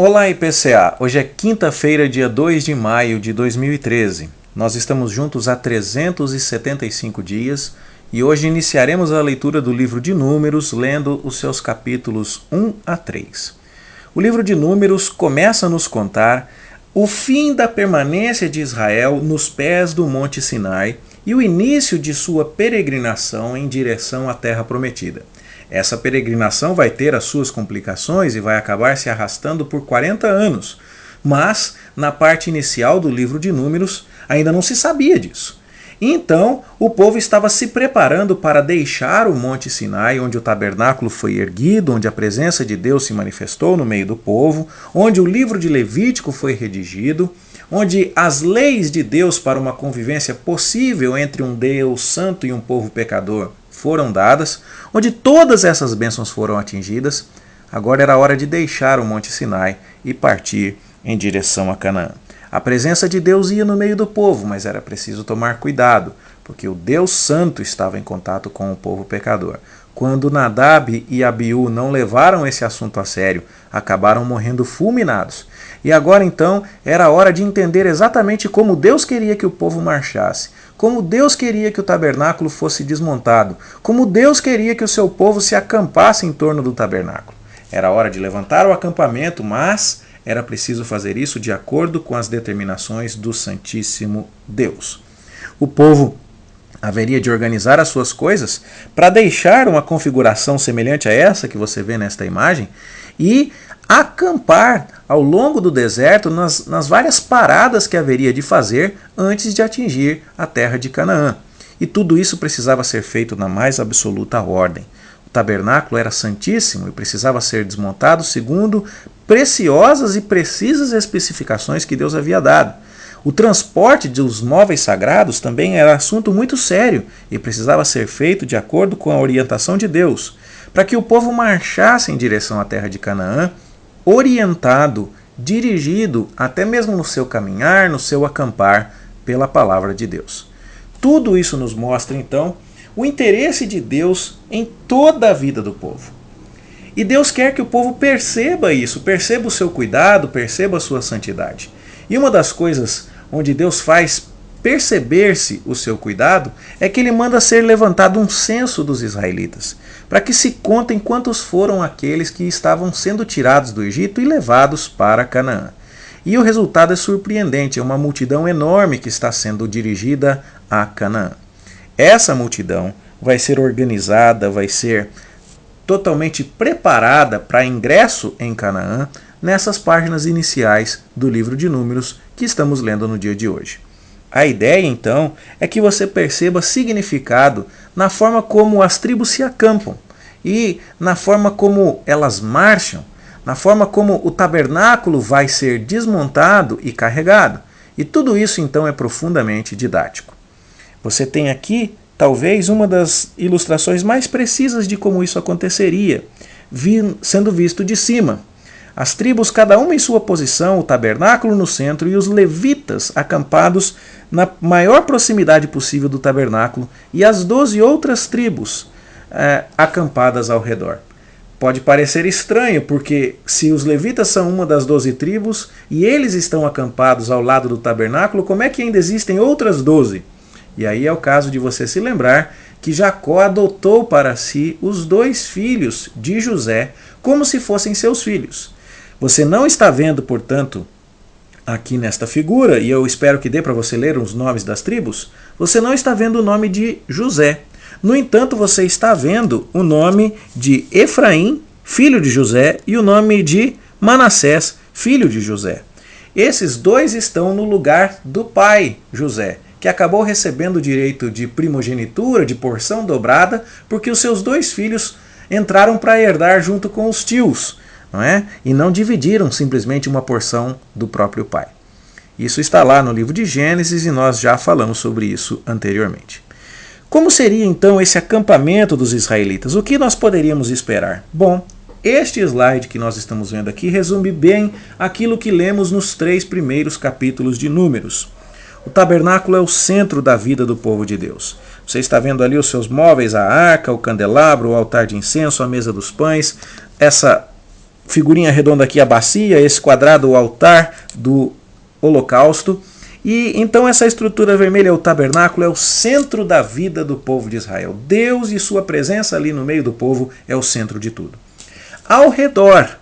Olá IPCA, hoje é quinta-feira, dia 2 de maio de 2013. Nós estamos juntos há 375 dias e hoje iniciaremos a leitura do livro de Números, lendo os seus capítulos 1 a 3. O livro de Números começa a nos contar o fim da permanência de Israel nos pés do Monte Sinai e o início de sua peregrinação em direção à Terra Prometida. Essa peregrinação vai ter as suas complicações e vai acabar se arrastando por 40 anos. Mas, na parte inicial do livro de Números, ainda não se sabia disso. Então, o povo estava se preparando para deixar o Monte Sinai, onde o tabernáculo foi erguido, onde a presença de Deus se manifestou no meio do povo, onde o livro de Levítico foi redigido, onde as leis de Deus para uma convivência possível entre um Deus santo e um povo pecador foram dadas, onde todas essas bênçãos foram atingidas. Agora era hora de deixar o Monte Sinai e partir em direção a Canaã. A presença de Deus ia no meio do povo, mas era preciso tomar cuidado, porque o Deus Santo estava em contato com o povo pecador. Quando Nadab e Abiú não levaram esse assunto a sério, acabaram morrendo fulminados. E agora então era hora de entender exatamente como Deus queria que o povo marchasse, como Deus queria que o tabernáculo fosse desmontado, como Deus queria que o seu povo se acampasse em torno do tabernáculo. Era hora de levantar o acampamento, mas era preciso fazer isso de acordo com as determinações do Santíssimo Deus. O povo haveria de organizar as suas coisas para deixar uma configuração semelhante a essa que você vê nesta imagem e acampar ao longo do deserto nas várias paradas que haveria de fazer antes de atingir a terra de Canaã. E tudo isso precisava ser feito na mais absoluta ordem. O tabernáculo era santíssimo e precisava ser desmontado segundo preciosas e precisas especificações que Deus havia dado. O transporte dos móveis sagrados também era assunto muito sério e precisava ser feito de acordo com a orientação de Deus, para que o povo marchasse em direção à terra de Canaã, orientado, dirigido, até mesmo no seu caminhar, no seu acampar, pela palavra de Deus. Tudo isso nos mostra, então, o interesse de Deus em toda a vida do povo. E Deus quer que o povo perceba isso, perceba o seu cuidado, perceba a sua santidade. E uma das coisas onde Deus faz perceber-se o seu cuidado é que ele manda ser levantado um censo dos israelitas, para que se contem quantos foram aqueles que estavam sendo tirados do Egito e levados para Canaã. E o resultado é surpreendente, é uma multidão enorme que está sendo dirigida a Canaã. Essa multidão vai ser organizada, vai ser totalmente preparada para ingresso em Canaã nessas páginas iniciais do livro de Números que estamos lendo no dia de hoje. A ideia, então, é que você perceba significado na forma como as tribos se acampam e na forma como elas marcham, na forma como o tabernáculo vai ser desmontado e carregado. E tudo isso, então, é profundamente didático. Você tem aqui, talvez, uma das ilustrações mais precisas de como isso aconteceria, sendo visto de cima. As tribos, cada uma em sua posição, o tabernáculo no centro e os levitas acampados na maior proximidade possível do tabernáculo e as 12 outras tribos acampadas ao redor. Pode parecer estranho, porque se os levitas são uma das 12 tribos e eles estão acampados ao lado do tabernáculo, como é que ainda existem outras 12? E aí é o caso de você se lembrar que Jacó adotou para si os 2 filhos de José como se fossem seus filhos. Você não está vendo, portanto, aqui nesta figura, e eu espero que dê para você ler os nomes das tribos, você não está vendo o nome de José. No entanto, você está vendo o nome de Efraim, filho de José, e o nome de Manassés, filho de José. Esses 2 estão no lugar do pai José, que acabou recebendo o direito de primogenitura, de porção dobrada, porque os seus 2 filhos entraram para herdar junto com os tios, não é? E não dividiram simplesmente uma porção do próprio pai. Isso está lá no livro de Gênesis e nós já falamos sobre isso anteriormente. Como seria então esse acampamento dos israelitas? O que nós poderíamos esperar? Bom, este slide que nós estamos vendo aqui resume bem aquilo que lemos nos 3 primeiros capítulos de Números. O tabernáculo é o centro da vida do povo de Deus. Você está vendo ali os seus móveis, a arca, o candelabro, o altar de incenso, a mesa dos pães, essa figurinha redonda aqui a bacia, esse quadrado o altar do holocausto. E então essa estrutura vermelha, o tabernáculo, é o centro da vida do povo de Israel. Deus e sua presença ali no meio do povo é o centro de tudo. Ao redor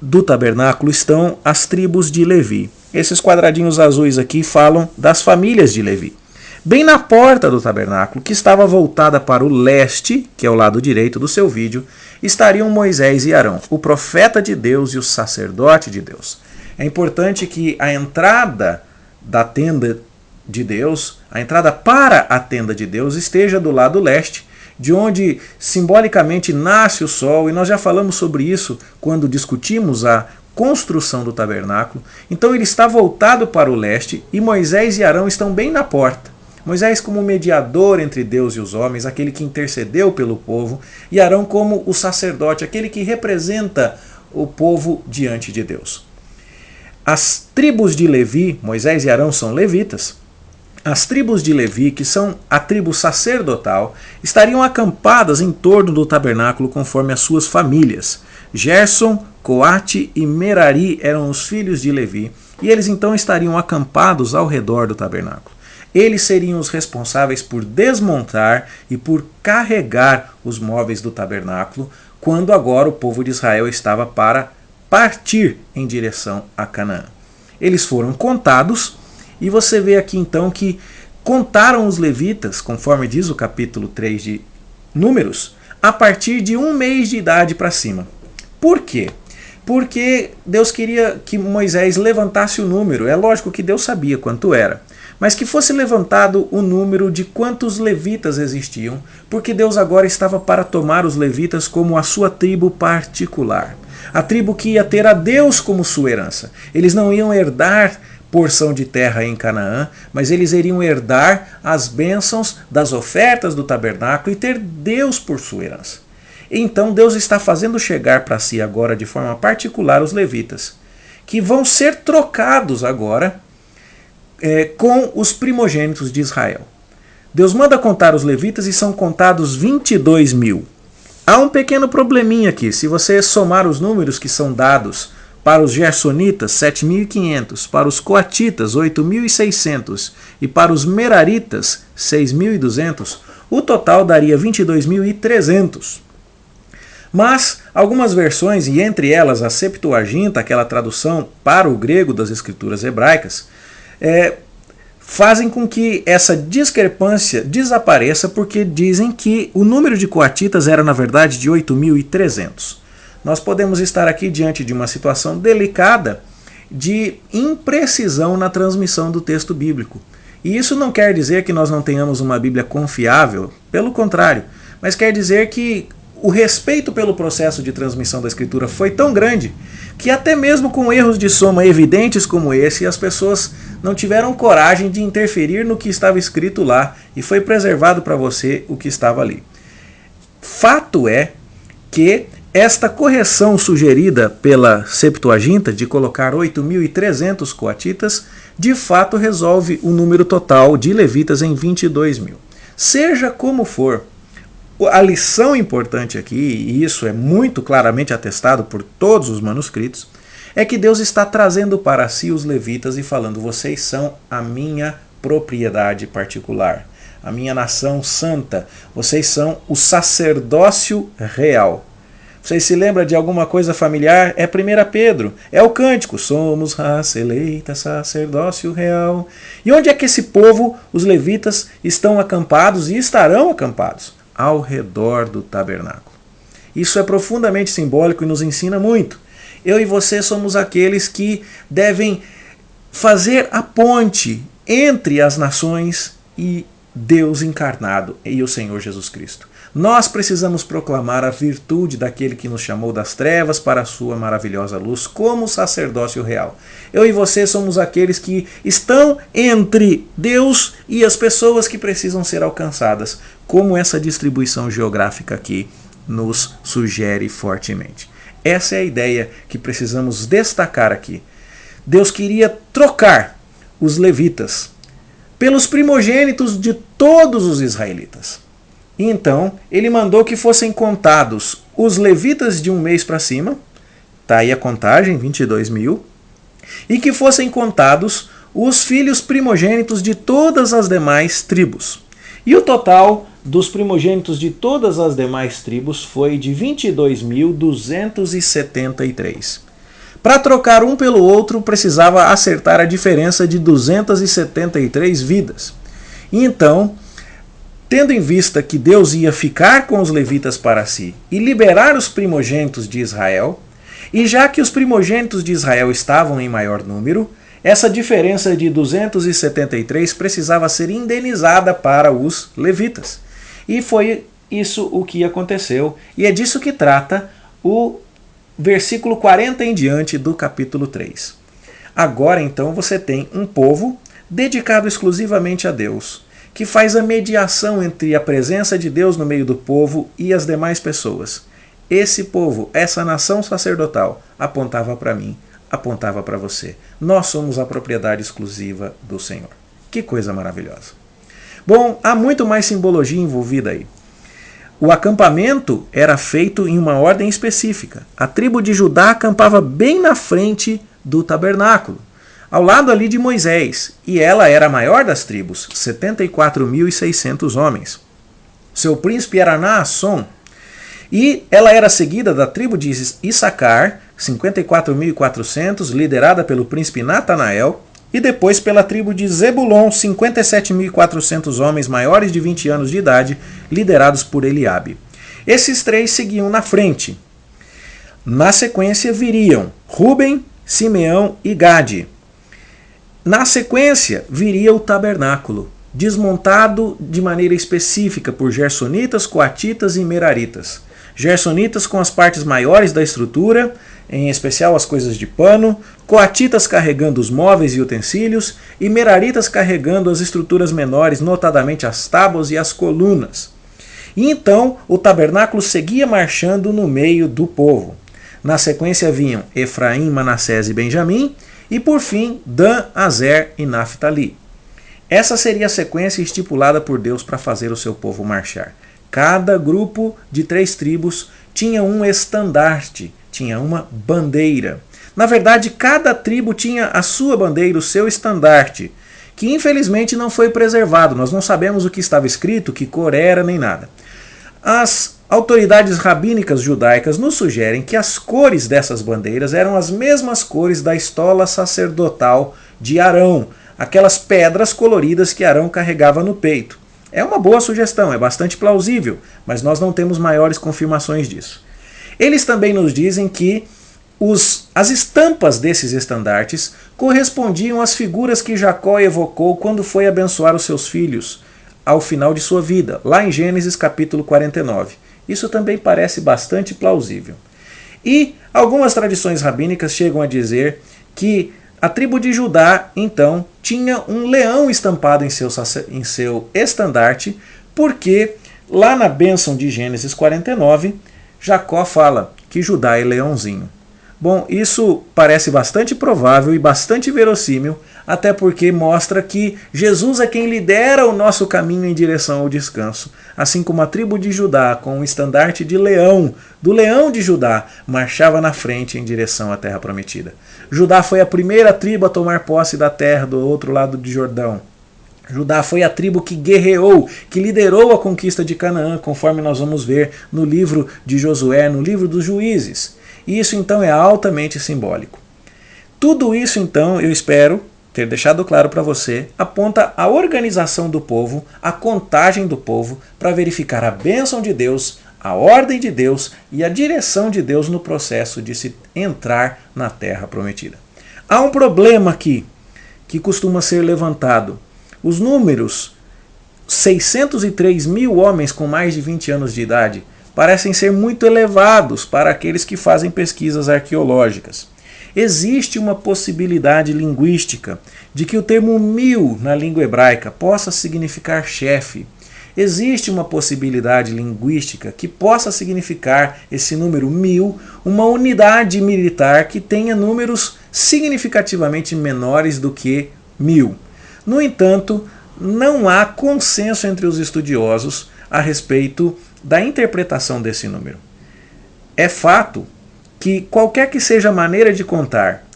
do tabernáculo estão as tribos de Levi. Esses quadradinhos azuis aqui falam das famílias de Levi. Bem na porta do tabernáculo, que estava voltada para o leste, que é o lado direito do seu vídeo, estariam Moisés e Arão, o profeta de Deus e o sacerdote de Deus. É importante que a entrada da tenda de Deus, a entrada para a tenda de Deus, esteja do lado leste, de onde simbolicamente nasce o sol, e nós já falamos sobre isso quando discutimos a construção do tabernáculo. Então ele está voltado para o leste e Moisés e Arão estão bem na porta. Moisés como mediador entre Deus e os homens, aquele que intercedeu pelo povo, e Arão como o sacerdote, aquele que representa o povo diante de Deus. As tribos de Levi, Moisés e Arão são levitas, as tribos de Levi, que são a tribo sacerdotal, estariam acampadas em torno do tabernáculo conforme as suas famílias. Gerson, Coate e Merari eram os filhos de Levi, e eles então estariam acampados ao redor do tabernáculo. Eles seriam os responsáveis por desmontar e por carregar os móveis do tabernáculo, quando agora o povo de Israel estava para partir em direção a Canaã. Eles foram contados, e você vê aqui então que contaram os levitas, conforme diz o capítulo 3 de Números, a partir de 1 mês de idade para cima. Por quê? Porque Deus queria que Moisés levantasse o número. É lógico que Deus sabia quanto era, mas que fosse levantado o número de quantos levitas existiam, porque Deus agora estava para tomar os levitas como a sua tribo particular. A tribo que ia ter a Deus como sua herança. Eles não iam herdar porção de terra em Canaã, mas eles iriam herdar as bênçãos das ofertas do tabernáculo e ter Deus por sua herança. Então Deus está fazendo chegar para si agora de forma particular os levitas, que vão ser trocados agora com os primogênitos de Israel. Deus manda contar os levitas e são contados 22 mil. Há um pequeno probleminha aqui. Se você somar os números que são dados para os gersonitas, 7.500, para os coatitas, 8.600 e para os meraritas, 6.200, o total daria 22.300. Mas algumas versões, e entre elas a Septuaginta, aquela tradução para o grego das escrituras hebraicas, fazem com que essa discrepância desapareça, porque dizem que o número de coatitas era na verdade de 8.300. Nós podemos estar aqui diante de uma situação delicada de imprecisão na transmissão do texto bíblico. E isso não quer dizer que nós não tenhamos uma Bíblia confiável, pelo contrário, mas quer dizer que o respeito pelo processo de transmissão da Escritura foi tão grande que até mesmo com erros de soma evidentes como esse, as pessoas não tiveram coragem de interferir no que estava escrito lá e foi preservado para você o que estava ali. Fato é que esta correção sugerida pela Septuaginta de colocar 8.300 coatitas, de fato resolve o número total de levitas em 22 mil. Seja como for, a lição importante aqui, e isso é muito claramente atestado por todos os manuscritos, é que Deus está trazendo para si os levitas e falando: vocês são a minha propriedade particular, a minha nação santa, vocês são o sacerdócio real. Vocês se lembram de alguma coisa familiar? É 1 Pedro, é o cântico: somos raça eleita, sacerdócio real. E onde é que esse povo, os levitas, estão acampados e estarão acampados? Ao redor do tabernáculo. Isso é profundamente simbólico e nos ensina muito. Eu e você somos aqueles que devem fazer a ponte entre as nações e Deus encarnado e o Senhor Jesus Cristo. Nós precisamos proclamar a virtude daquele que nos chamou das trevas para a sua maravilhosa luz como sacerdócio real. Eu e você somos aqueles que estão entre Deus e as pessoas que precisam ser alcançadas, como essa distribuição geográfica aqui nos sugere fortemente. Essa é a ideia que precisamos destacar aqui. Deus queria trocar os levitas pelos primogênitos de todos os israelitas. Então, ele mandou que fossem contados os levitas de 1 mês para cima, está aí a contagem, 22.000, e que fossem contados os filhos primogênitos de todas as demais tribos. E o total dos primogênitos de todas as demais tribos foi de 22.273. Para trocar um pelo outro, precisava acertar a diferença de 273 vidas. E então, tendo em vista que Deus ia ficar com os levitas para si e liberar os primogênitos de Israel, e já que os primogênitos de Israel estavam em maior número, essa diferença de 273 precisava ser indenizada para os levitas. E foi isso o que aconteceu, e é disso que trata o versículo 40 em diante do capítulo 3. Agora então você tem um povo dedicado exclusivamente a Deus, que faz a mediação entre a presença de Deus no meio do povo e as demais pessoas. Esse povo, essa nação sacerdotal, apontava para mim, apontava para você. Nós somos a propriedade exclusiva do Senhor. Que coisa maravilhosa. Bom, há muito mais simbologia envolvida aí. O acampamento era feito em uma ordem específica. A tribo de Judá acampava bem na frente do tabernáculo, ao lado ali de Moisés, e ela era a maior das tribos, 74.600 homens. Seu príncipe era Naasson, e ela era seguida da tribo de Issacar, 54.400, liderada pelo príncipe Natanael, e depois pela tribo de Zebulon, 57.400 homens maiores de 20 anos de idade, liderados por Eliabe. Esses três seguiam na frente. Na sequência viriam Ruben, Simeão e Gade. Na sequência viria o tabernáculo, desmontado de maneira específica por gersonitas, coatitas e meraritas. Gersonitas com as partes maiores da estrutura, em especial as coisas de pano, coatitas carregando os móveis e utensílios, e meraritas carregando as estruturas menores, notadamente as tábuas e as colunas. E então o tabernáculo seguia marchando no meio do povo. Na sequência vinham Efraim, Manassés e Benjamim, e por fim Dan, Azer e Naphtali. Essa seria a sequência estipulada por Deus para fazer o seu povo marchar. Cada grupo de 3 tribos tinha um estandarte, tinha uma bandeira. Na verdade, cada tribo tinha a sua bandeira, o seu estandarte, que infelizmente não foi preservado. Nós não sabemos o que estava escrito, que cor era, nem nada. As autoridades rabínicas judaicas nos sugerem que as cores dessas bandeiras eram as mesmas cores da estola sacerdotal de Arão, aquelas pedras coloridas que Arão carregava no peito. É uma boa sugestão, é bastante plausível, mas nós não temos maiores confirmações disso. Eles também nos dizem que as estampas desses estandartes correspondiam às figuras que Jacó evocou quando foi abençoar os seus filhos ao final de sua vida, lá em Gênesis capítulo 49. Isso também parece bastante plausível. E algumas tradições rabínicas chegam a dizer que a tribo de Judá, então, tinha um leão estampado em seu estandarte, porque lá na bênção de Gênesis 49, Jacó fala que Judá é leãozinho. Bom, isso parece bastante provável e bastante verossímil, até porque mostra que Jesus é quem lidera o nosso caminho em direção ao descanso, assim como a tribo de Judá, com o estandarte de leão, do leão de Judá, marchava na frente em direção à terra prometida. Judá foi a primeira tribo a tomar posse da terra do outro lado de Jordão. Judá foi a tribo que guerreou, que liderou a conquista de Canaã, conforme nós vamos ver no livro de Josué, no livro dos Juízes. E isso então é altamente simbólico. Tudo isso então, eu espero ter deixado claro para você, aponta a organização do povo, a contagem do povo, para verificar a bênção de Deus, a ordem de Deus e a direção de Deus no processo de se entrar na terra prometida. Há um problema aqui que costuma ser levantado. Os números 603.000 homens com mais de 20 anos de idade parecem ser muito elevados para aqueles que fazem pesquisas arqueológicas. Existe uma possibilidade linguística de que o termo 1000 na língua hebraica possa significar chefe. Existe uma possibilidade linguística que possa significar esse número 1000 uma unidade militar que tenha números significativamente menores do que 1000. No entanto, não há consenso entre os estudiosos a respeito da interpretação desse número. É fato que qualquer que seja a maneira de contar,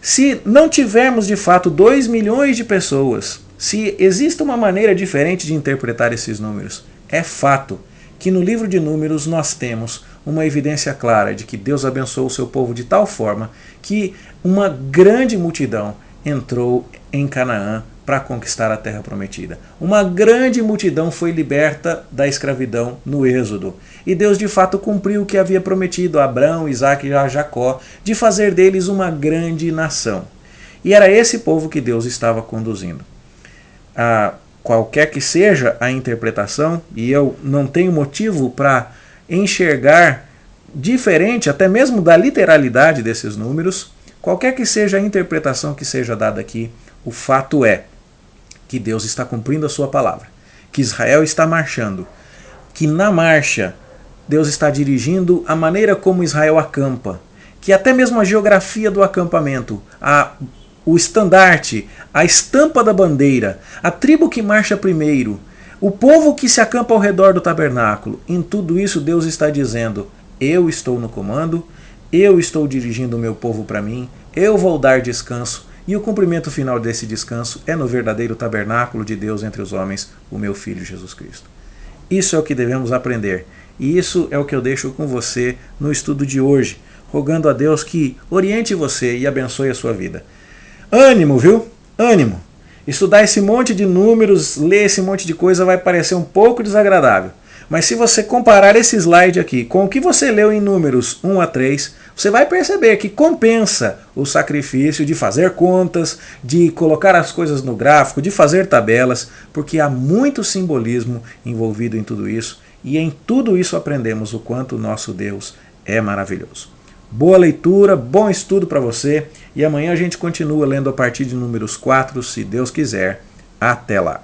se não tivermos de fato 2 milhões de pessoas, se existe uma maneira diferente de interpretar esses números, é fato que no livro de Números nós temos uma evidência clara de que Deus abençoou o seu povo de tal forma que uma grande multidão entrou em Canaã para conquistar a terra prometida. Uma grande multidão foi liberta da escravidão no Êxodo. E Deus de fato cumpriu o que havia prometido a Abraão, Isaque e a Jacó, de fazer deles uma grande nação. E era esse povo que Deus estava conduzindo. Qualquer que seja a interpretação, e eu não tenho motivo para enxergar diferente, até mesmo da literalidade desses números, qualquer que seja a interpretação que seja dada aqui, o fato é que Deus está cumprindo a sua palavra, que Israel está marchando, que na marcha Deus está dirigindo a maneira como Israel acampa, que até mesmo a geografia do acampamento, o estandarte, a estampa da bandeira, a tribo que marcha primeiro, o povo que se acampa ao redor do tabernáculo, em tudo isso Deus está dizendo: eu estou no comando, eu estou dirigindo o meu povo para mim, eu vou dar descanso, e o cumprimento final desse descanso é no verdadeiro tabernáculo de Deus entre os homens, o meu Filho Jesus Cristo. Isso é o que devemos aprender, e isso é o que eu deixo com você no estudo de hoje, rogando a Deus que oriente você e abençoe a sua vida. Ânimo, viu? Ânimo! Estudar esse monte de números, ler esse monte de coisa vai parecer um pouco desagradável. Mas se você comparar esse slide aqui com o que você leu em Números 1 a 3, você vai perceber que compensa o sacrifício de fazer contas, de colocar as coisas no gráfico, de fazer tabelas, porque há muito simbolismo envolvido em tudo isso, e em tudo isso aprendemos o quanto o nosso Deus é maravilhoso. Boa leitura, bom estudo para você, e amanhã a gente continua lendo a partir de Números 4, se Deus quiser. Até lá!